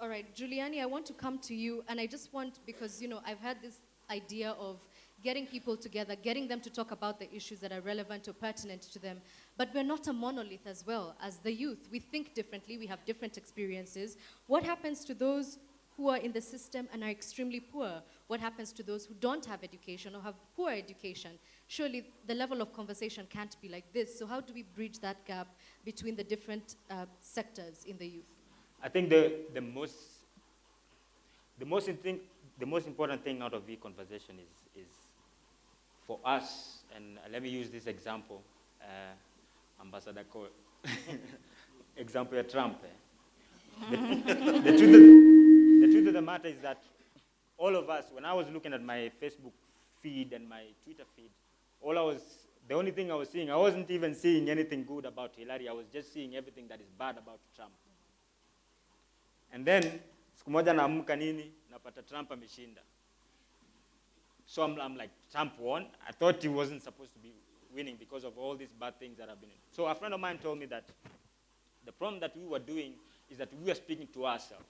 All right, Giuliani, I want to come to you, and I just want, because, I've had this idea of getting people together, getting them to talk about the issues that are relevant or pertinent to them. But we're not a monolith as well as the youth. We think differently, we have different experiences. What happens to those who are in the system and are extremely poor? What happens to those who don't have education or have poor education? Surely the level of conversation can't be like this. So how do we bridge that gap between the different sectors in the youth? I think the most important thing out of the conversation is for us, and let me use this example, Ambassador Cole, example of Trump. The truth of the matter is that all of us, when I was looking at my Facebook feed and my Twitter feed, the only thing I was seeing, I wasn't even seeing anything good about Hillary. I was just seeing everything that is bad about Trump. And then, siku moja naamka nini, napata Trump ameshinda. So I'm like, Trump won? I thought he wasn't supposed to be winning because of all these bad things that have been. So a friend of mine told me that the problem that we were doing is that we were speaking to ourselves.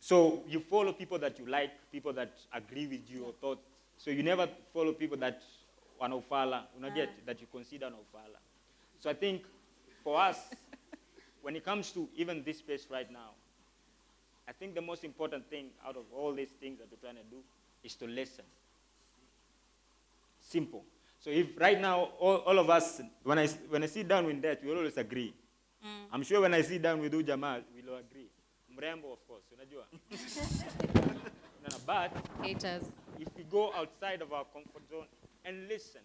So you follow people that you like, people that agree with you or thought. So you never follow people that wanaufala, that you consider wanaufala. So I think for us, when it comes to even this space right now, I think the most important thing out of all these things that we're trying to do is to listen. Simple. So if right now, all of us, when I sit down with that, we always agree. I'm sure when I sit down with Jamal, we'll agree. Mrembo, of course, unajua. But Haters. if we go outside of our comfort zone and listen,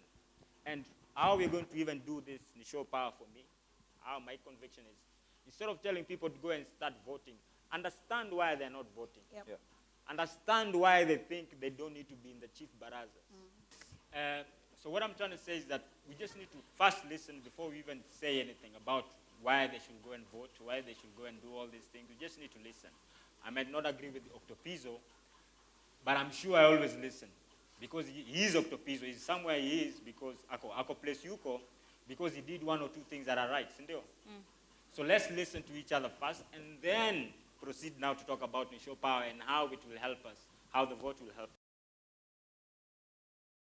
and how we're going to even do this in show power for me, how my conviction is, instead of telling people to go and start voting, understand why they're not voting. Yep. Yeah. Understand why they think they don't need to be in the chief barazas. So what I'm trying to say is that we just need to first listen before we even say anything about why they should go and vote, why they should go and do all these things. We just need to listen. I might not agree with Octopizzo, but I'm sure I always listen. Because he is Octopizzo, he's somewhere he is because Ako plays Yuko, because he did one or two things that are right. So let's listen to each other first, and then proceed now to talk about Nisho Power and how it will help us, how the vote will help